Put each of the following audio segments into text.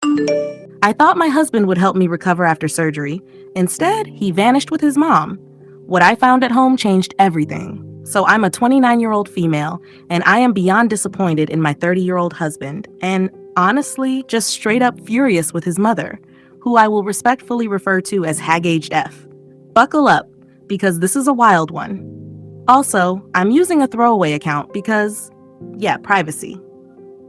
I thought my husband would help me recover after surgery. Instead, he vanished with his mom. What I found at home changed everything. So I'm a 29-year-old female, and I am beyond disappointed in my 30-year-old husband, and honestly, just straight up furious with his mother, who I will respectfully refer to as Hag-Aged F. Buckle up, because this is a wild one. Also, I'm using a throwaway account because, yeah, privacy.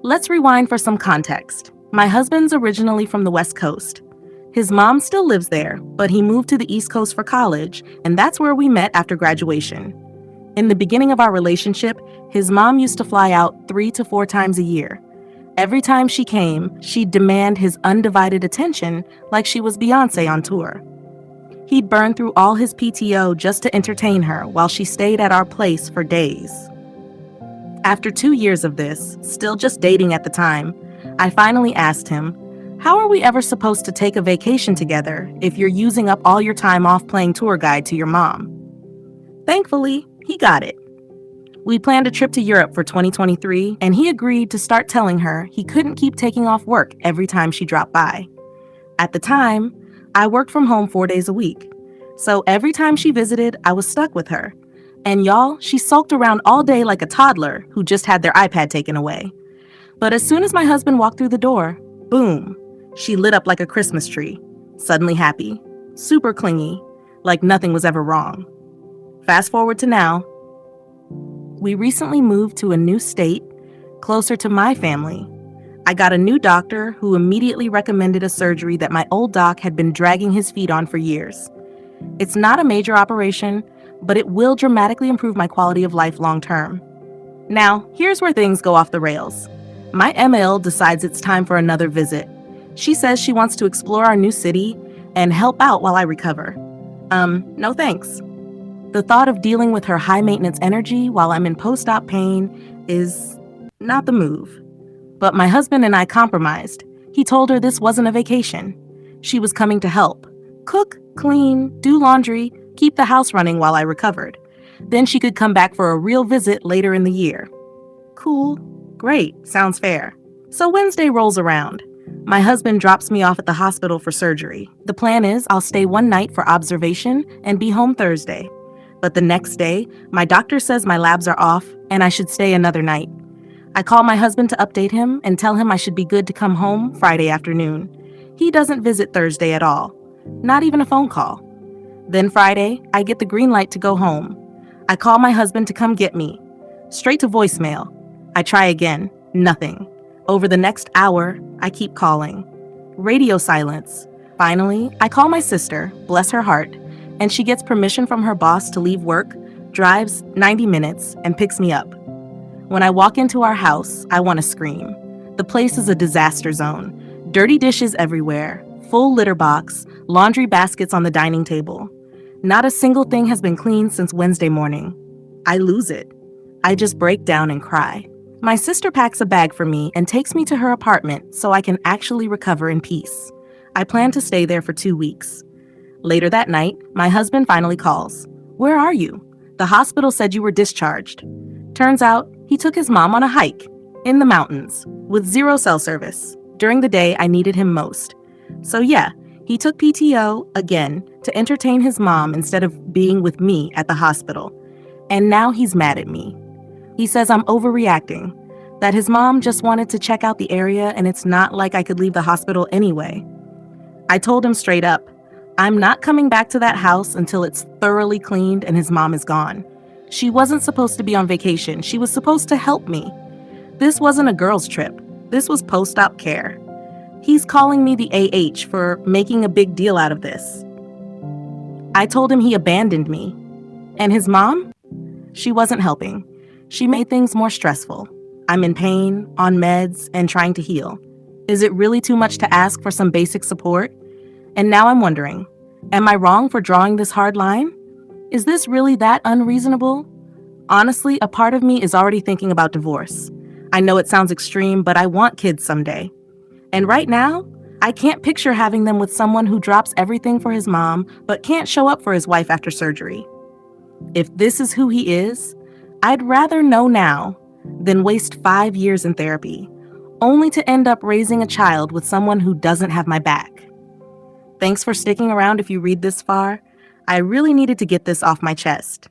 Let's rewind for some context. My husband's originally from the West Coast. His mom still lives there, but he moved to the East Coast for college, and that's where we met after graduation. In the beginning of our relationship, his mom used to fly out 3 to 4 times a year. Every time she came, she'd demand his undivided attention like she was Beyoncé on tour. He'd burn through all his PTO just to entertain her while she stayed at our place for days. After 2 years of this, still just dating at the time, I finally asked him, "How are we ever supposed to take a vacation together if you're using up all your time off playing tour guide to your mom?" Thankfully, he got it. We planned a trip to Europe for 2023, and he agreed to start telling her he couldn't keep taking off work every time she dropped by. At the time, I worked from home 4 days a week, so every time she visited, I was stuck with her. And y'all, she sulked around all day like a toddler who just had their iPad taken away. But as soon as my husband walked through the door, boom, she lit up like a Christmas tree, suddenly happy, super clingy, like nothing was ever wrong. Fast forward to now. We recently moved to a new state, closer to my family. I got a new doctor who immediately recommended a surgery that my old doc had been dragging his feet on for years. It's not a major operation, but it will dramatically improve my quality of life long term. Now, here's where things go off the rails. My ML decides it's time for another visit. She says she wants to explore our new city and help out while I recover. No thanks. The thought of dealing with her high-maintenance energy while I'm in post-op pain is not the move. But my husband and I compromised. He told her this wasn't a vacation. She was coming to help. Cook, clean, do laundry, keep the house running while I recovered. Then she could come back for a real visit later in the year. Cool. Great. Sounds fair. So Wednesday rolls around. My husband drops me off at the hospital for surgery. The plan is I'll stay one night for observation and be home Thursday. But the next day, my doctor says my labs are off and I should stay another night. I call my husband to update him and tell him I should be good to come home Friday afternoon. He doesn't visit Thursday at all. Not even a phone call. Then Friday, I get the green light to go home. I call my husband to come get me. Straight to voicemail. I try again. Nothing. Over the next hour, I keep calling. Radio silence. Finally, I call my sister, bless her heart, and she gets permission from her boss to leave work, drives 90 minutes, and picks me up. When I walk into our house, I want to scream. The place is a disaster zone. Dirty dishes everywhere, full litter box, laundry baskets on the dining table. Not a single thing has been cleaned since Wednesday morning. I lose it. I just break down and cry. My sister packs a bag for me and takes me to her apartment so I can actually recover in peace. I plan to stay there for 2 weeks. Later that night, my husband finally calls. "Where are you? The hospital said you were discharged." Turns out, he took his mom on a hike in the mountains with 0 cell service during the day I needed him most. So yeah, he took PTO again to entertain his mom instead of being with me at the hospital. And now he's mad at me. He says I'm overreacting, that his mom just wanted to check out the area and it's not like I could leave the hospital anyway. I told him straight up, I'm not coming back to that house until it's thoroughly cleaned and his mom is gone. She wasn't supposed to be on vacation. She was supposed to help me. This wasn't a girls' trip. This was post-op care. He's calling me the AH for making a big deal out of this. I told him he abandoned me. And his mom? She wasn't helping. She made things more stressful. I'm in pain, on meds, and trying to heal. Is it really too much to ask for some basic support? And now I'm wondering, am I wrong for drawing this hard line? Is this really that unreasonable? Honestly, a part of me is already thinking about divorce. I know it sounds extreme, but I want kids someday. And right now, I can't picture having them with someone who drops everything for his mom, but can't show up for his wife after surgery. If this is who he is, I'd rather know now than waste 5 years in therapy, only to end up raising a child with someone who doesn't have my back. Thanks for sticking around if you read this far. I really needed to get this off my chest.